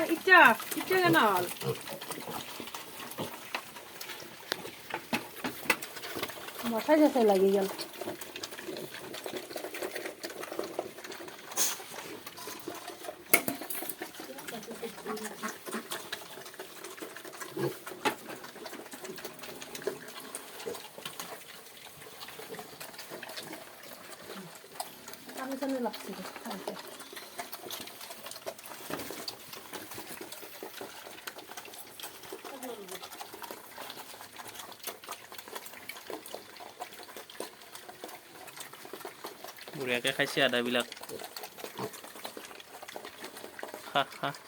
ইটা কেন হল মাথায় যাতে লাগিয়ে গেল আমি সামনে লাগছে বঢ়িয়াকে খাইছে আদাবিলাক খা খা